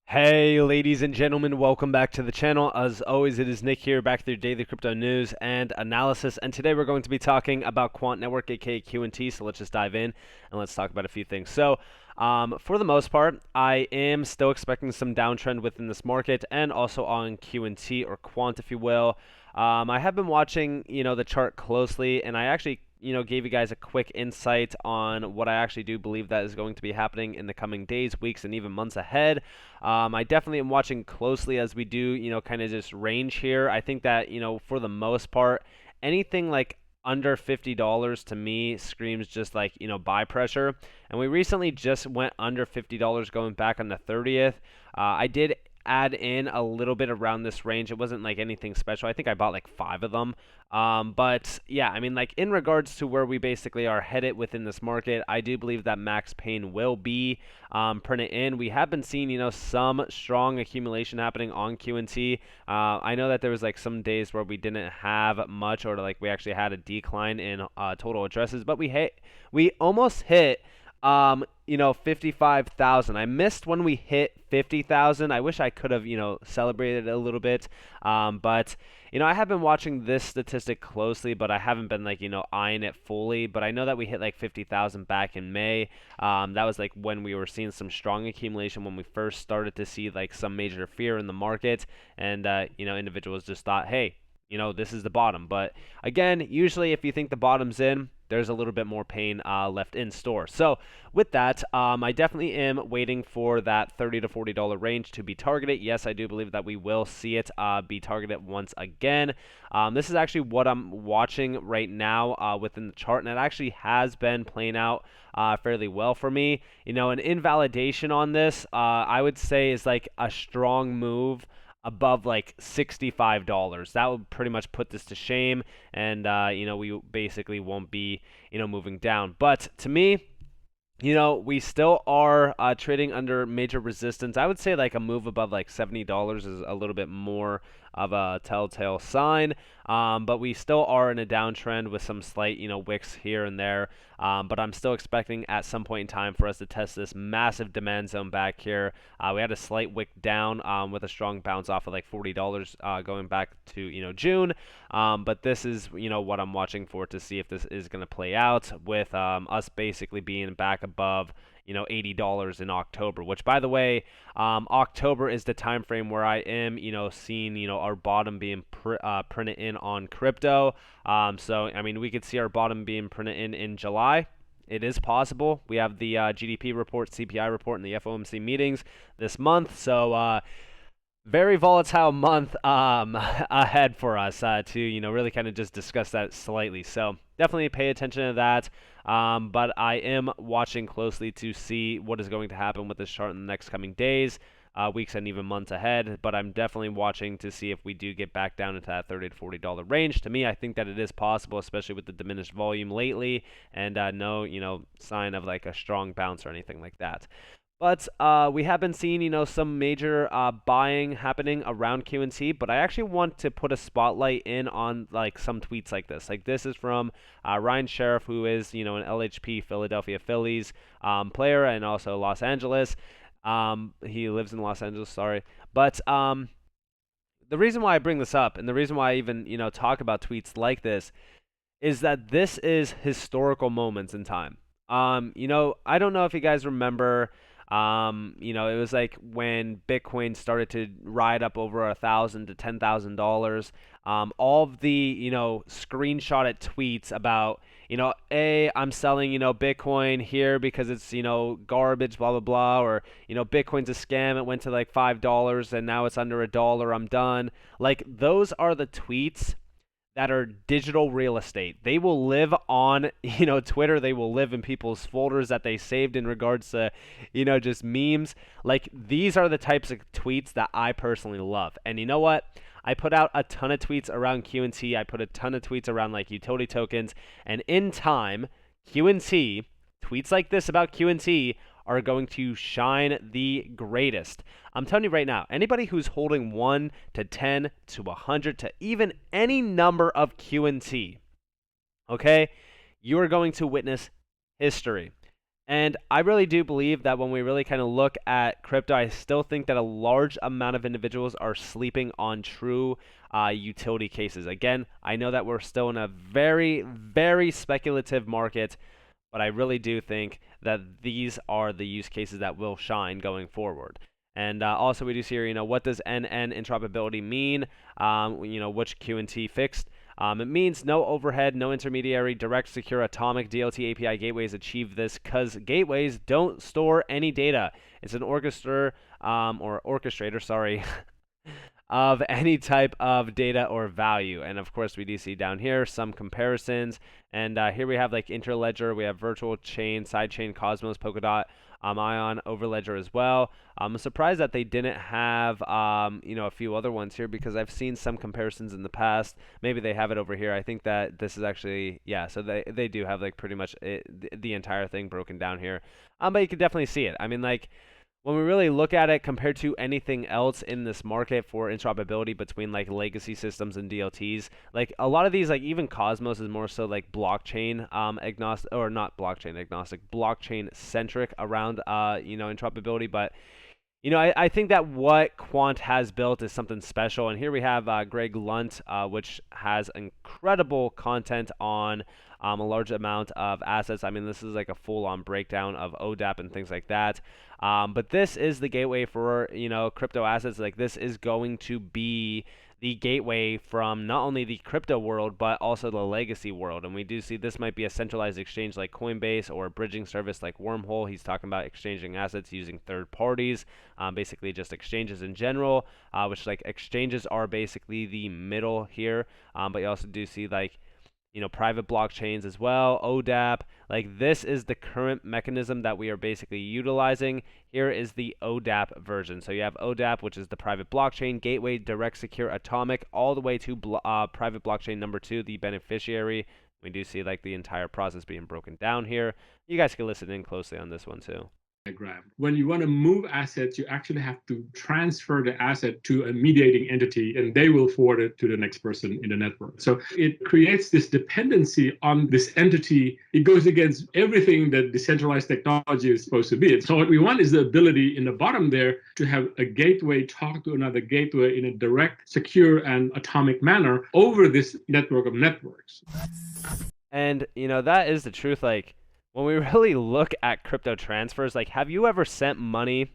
Hey, ladies and gentlemen, welcome back to the channel. As always, it is Nick here, back with your daily crypto news and analysis. And today we're going to be talking about Quant Network, aka QNT. So let's just dive in and let's talk about a few things. For the most part, I am still expecting some downtrend within this market and also on QNT or Quant, if you will. I have been watching, the chart closely, and I actually gave you guys a quick insight on what I actually do believe that is going to be happening in the coming days, weeks, and even months ahead. I definitely am watching closely as we do, kind of just range here. I think that, for the most part, anything like under $50 to me screams just like, buy pressure. And we recently just went under $50 going back on the 30th. I did add in a little bit around this range. It wasn't like anything special. I think I bought like 5 of them. But yeah, I mean, like in regards to where we basically are headed within this market, I do believe that max pain will be printed in. We have been seeing, some strong accumulation happening on QNT. I know that there was like some days where we didn't have much, or like we actually had a decline in total addresses, but we almost hit 55,000. I missed when we hit 50,000. I wish I could have, celebrated a little bit. But I have been watching this statistic closely, but I haven't been like, eyeing it fully. But I know that we hit like 50,000 back in May. That was like when we were seeing some strong accumulation, when we first started to see like some major fear in the market, and individuals just thought, hey, this is the bottom. But again, usually if you think the bottom's in, there's a little bit more pain left in store. So with that, I definitely am waiting for that $30 to $40 range to be targeted. Yes, I do believe that we will see it be targeted once again. This is actually what I'm watching right now within the chart, and it actually has been playing out fairly well for me. An invalidation on this, I would say, is like a strong move above like $65. That would pretty much put this to shame, and we basically won't be moving down. But to me, we still are trading under major resistance. I would say like a move above like $70 is a little bit more of a telltale sign. But we still are in a downtrend with some slight, wicks here and there. But I'm still expecting at some point in time for us to test this massive demand zone back here. We had a slight wick down with a strong bounce off of like $40 going back to, June. But this is, what I'm watching for to see if this is going to play out with us basically being back above $80 in October, which, by the way, October is the time frame where I am seeing our bottom being printed in on crypto. So I mean, we could see our bottom being printed in July. It is possible. We have the GDP report, CPI report, and the FOMC meetings this month. So very volatile month ahead for us to really kind of just discuss that slightly. So definitely pay attention to that. But I am watching closely to see what is going to happen with this chart in the next coming days, weeks, and even months ahead. But I'm definitely watching to see if we do get back down into that $30 to $40 range. To me, I think that it is possible, especially with the diminished volume lately, and no sign of like a strong bounce or anything like that. But we have been seeing, some major buying happening around QNT, but I actually want to put a spotlight in on like some tweets like this. Like this is from Ryan Sheriff, who is, an LHP Philadelphia Phillies player and also Los Angeles. He lives in Los Angeles, sorry. But the reason why I bring this up, and the reason why I even, talk about tweets like this, is that this is historical moments in time. I don't know if you guys remember. It was like when Bitcoin started to ride up over $1,000 to $10,000. All of the screenshotted tweets about I'm selling Bitcoin here because it's garbage, blah blah blah, or Bitcoin's a scam. It went to like $5 and now it's under $1. I'm done. Like those are the tweets that are digital real estate. They will live on, Twitter. They will live in people's folders that they saved in regards to, just memes. Like these are the types of tweets that I personally love. And you know what? I put out a ton of tweets around QNT. I put a ton of tweets around like utility tokens. And in time, QNT, tweets like this about QNT are going to shine the greatest. I'm telling you right now, anybody who's holding 1 to 10 to 100 to even any number of QNT, okay, you are going to witness history. And I really do believe that when we really kind of look at crypto, I still think that a large amount of individuals are sleeping on true utility cases. Again, I know that we're still in a very, very speculative market, but I really do think that these are the use cases that will shine going forward. And also, we do see here, what does NN interoperability mean? Which QNT fixed? It means no overhead, no intermediary, direct, secure, atomic DLT API gateways achieve this because gateways don't store any data. It's an orchestrator, sorry, of any type of data or value. And of course, we do see down here some comparisons. And here we have like Interledger, we have Virtual Chain, Sidechain, Cosmos, Polkadot, Ion, Overledger as well. I'm surprised that they didn't have a few other ones here because I've seen some comparisons in the past. Maybe they have it over here. I think that this is actually, yeah, so they do have like pretty much the entire thing broken down here. But you can definitely see it. I mean, like, when we really look at it compared to anything else in this market for interoperability between like legacy systems and DLTs, like a lot of these, like even Cosmos is more so like blockchain agnostic, or not blockchain agnostic, blockchain centric around interoperability. But I think that what Quant has built is something special. And here we have Greg Lunt, which has incredible content on a large amount of assets. I mean, this is like a full-on breakdown of ODAP and things like that. But this is the gateway for, crypto assets. Like, this is going to be the gateway from not only the crypto world but also the legacy world. And we do see this might be a centralized exchange like Coinbase or a bridging service like Wormhole. He's talking about exchanging assets using third parties, basically just exchanges in general, which like exchanges are basically the middle here. But you also do see like private blockchains as well, ODAP. Like, this is the current mechanism that we are basically utilizing. Here is the ODAP version. So you have ODAP, which is the private blockchain, gateway, direct, secure, atomic, all the way to private blockchain number 2, the beneficiary. We do see like the entire process being broken down here. You guys can listen in closely on this one too. Diagram. When you want to move assets, you actually have to transfer the asset to a mediating entity, and they will forward it to the next person in the network. So it creates this dependency on this entity. It goes against everything that decentralized technology is supposed to be. So what we want is the ability in the bottom there to have a gateway talk to another gateway in a direct, secure, and atomic manner over this network of networks. And, that is the truth. Like, when we really look at crypto transfers, like, have you ever sent money,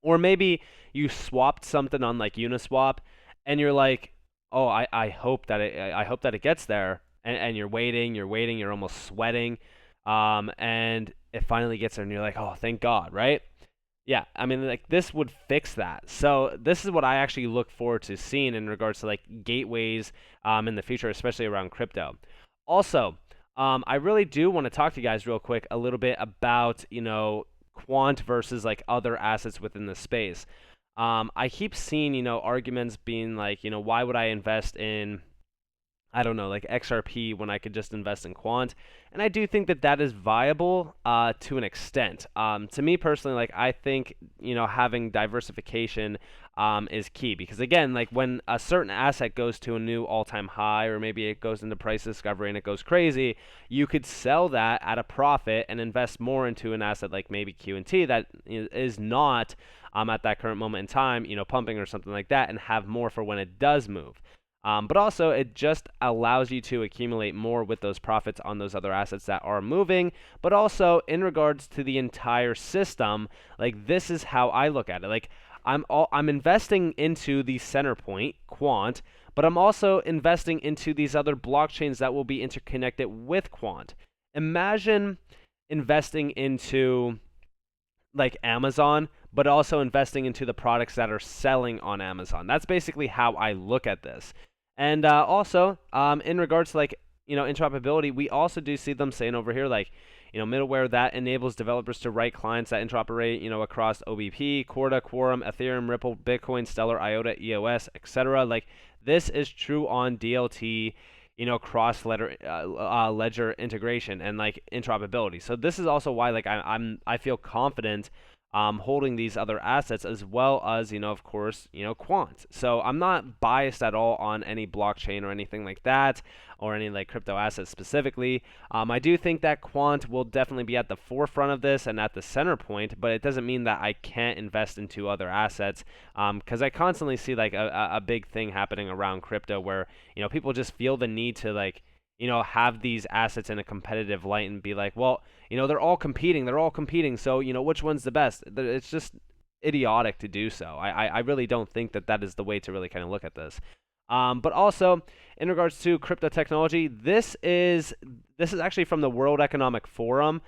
or maybe you swapped something on like Uniswap, and you're like, oh, I hope that it gets there, and you're waiting, you're almost sweating, and it finally gets there, and you're like, oh, thank God, right? Yeah, I mean, like, this would fix that. So this is what I actually look forward to seeing in regards to like gateways in the future, especially around crypto. Also, I really do want to talk to you guys real quick a little bit about, Quant versus like other assets within the space. I keep seeing, arguments being like, why would I invest in, I don't know, like XRP when I could just invest in Quant? And I do think that that is viable to an extent. To me personally, like, I think, having diversification is key, because again, like, when a certain asset goes to a new all-time high, or maybe it goes into price discovery and it goes crazy, you could sell that at a profit and invest more into an asset like maybe QNT that is not at that current moment in time, pumping or something like that, and have more for when it does move. But also, it just allows you to accumulate more with those profits on those other assets that are moving. But also, in regards to the entire system, like, this is how I look at it. Like, I'm investing into the center point, Quant, but I'm also investing into these other blockchains that will be interconnected with Quant. Imagine investing into like Amazon, but also investing into the products that are selling on Amazon. That's basically how I look at this. And also, in regards to like interoperability, we also do see them saying over here like middleware that enables developers to write clients that interoperate across OBP, Corda, Quorum, Ethereum, Ripple, Bitcoin, Stellar, IOTA, EOS, etc. Like, this is true on DLT. Cross ledger integration and like interoperability. So this is also why like I feel confident holding these other assets, as well as, of course, Quant. So I'm not biased at all on any blockchain or anything like that, or any like crypto assets specifically. I do think that Quant will definitely be at the forefront of this and at the center point, but it doesn't mean that I can't invest into other assets, because I constantly see like a big thing happening around crypto where people just feel the need to like have these assets in a competitive light and be like, well, they're all competing, so which one's the best? It's just idiotic to do so. I really don't think that that is the way to really kind of look at this. But also, in regards to crypto technology, this is actually from the World Economic Forum,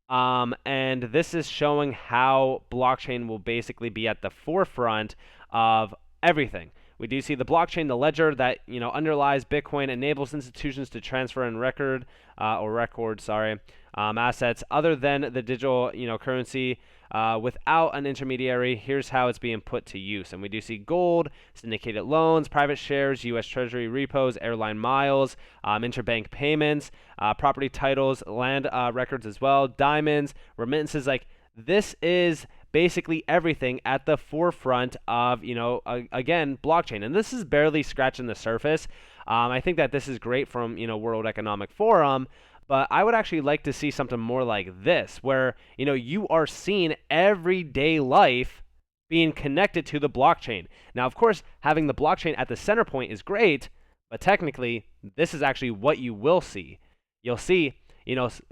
and this is showing how blockchain will basically be at the forefront of everything. We do see the blockchain, the ledger that underlies Bitcoin, enables institutions to transfer and record, assets other than the digital currency without an intermediary. Here's how it's being put to use, and we do see gold, syndicated loans, private shares, U.S. Treasury repos, airline miles, interbank payments, property titles, land records as well, diamonds, remittances. Like this is basically everything at the forefront of, again, blockchain. And this is barely scratching the surface. I think that this is great from, World Economic Forum, but I would actually like to see something more like this, where, you are seeing everyday life being connected to the blockchain. Now, of course, having the blockchain at the center point is great, but technically, this is actually what you will see. You'll see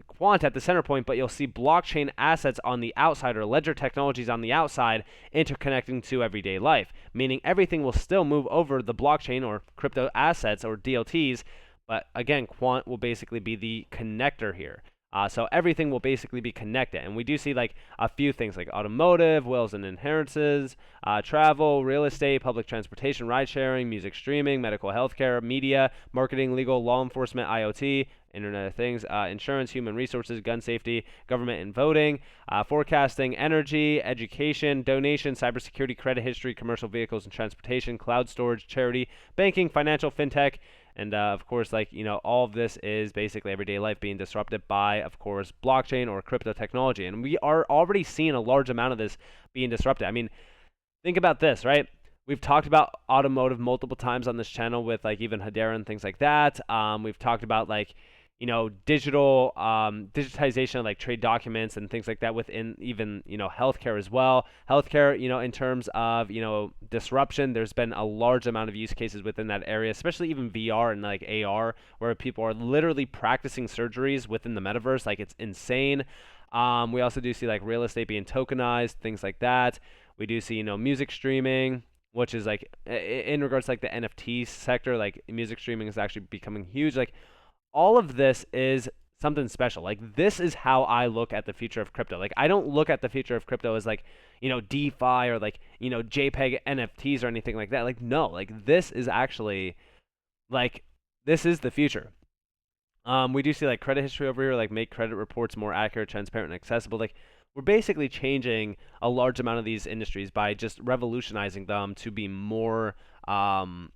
Quant at the center point, but you'll see blockchain assets on the outside, or ledger technologies on the outside, interconnecting to everyday life, meaning everything will still move over the blockchain or crypto assets or DLTs, but again, Quant will basically be the connector here. So everything will basically be connected, and we do see like a few things like automotive, wills and inheritances, travel, real estate, public transportation, ride sharing, music streaming, medical healthcare, media, marketing, legal, law enforcement, IoT, Internet of Things, insurance, human resources, gun safety, government and voting, forecasting, energy, education, donation, cybersecurity, credit history, commercial vehicles and transportation, cloud storage, charity, banking, financial, fintech. And of course, all of this is basically everyday life being disrupted by, of course, blockchain or crypto technology. And we are already seeing a large amount of this being disrupted. I mean, think about this, right? We've talked about automotive multiple times on this channel with like even Hedera and things like that. We've talked about like digital digitization of like trade documents and things like that within even healthcare as well. Healthcare, in terms of disruption, there's been a large amount of use cases within that area, especially even VR and like AR, where people are literally practicing surgeries within the metaverse. Like it's insane. We also do see like real estate being tokenized, things like that. We do see music streaming, which is like in regards to like the NFT sector, like music streaming is actually becoming huge. Like all of this is something special. Like this is how I look at the future of crypto. Like I don't look at the future of crypto as like, DeFi or like, JPEG NFTs or anything like that. Like no, like this is actually like this is the future. We do see like credit history over here, like make credit reports more accurate, transparent, and accessible. Like we're basically changing a large amount of these industries by just revolutionizing them to be more, how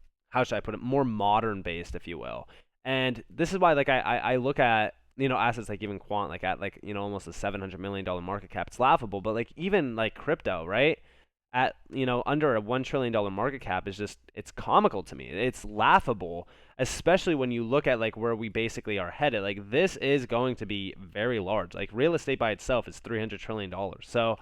should I put it, more modern based, if you will. And this is why like I look at assets like even Quant like at like almost a $700 million market cap. It's laughable, but like even like crypto, right? At under a $1 trillion market cap is just, it's comical to me. It's laughable, especially when you look at like where we basically are headed. Like this is going to be very large. Like real estate by itself is $300 trillion. So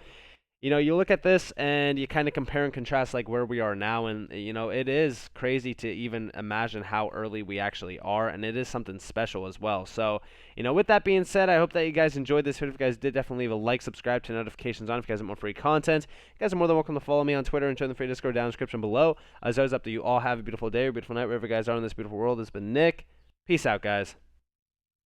you look at this and you kind of compare and contrast like where we are now, and it is crazy to even imagine how early we actually are, and it is something special as well. So with that being said, I hope that you guys enjoyed this video. If you guys did, definitely leave a like, subscribe, turn notifications on if you guys want more free content. You guys are more than welcome to follow me on Twitter and join the free Discord down in the description below. As always, up to you all. Have a beautiful day or beautiful night wherever you guys are in this beautiful world. This has been Nick. Peace out, guys.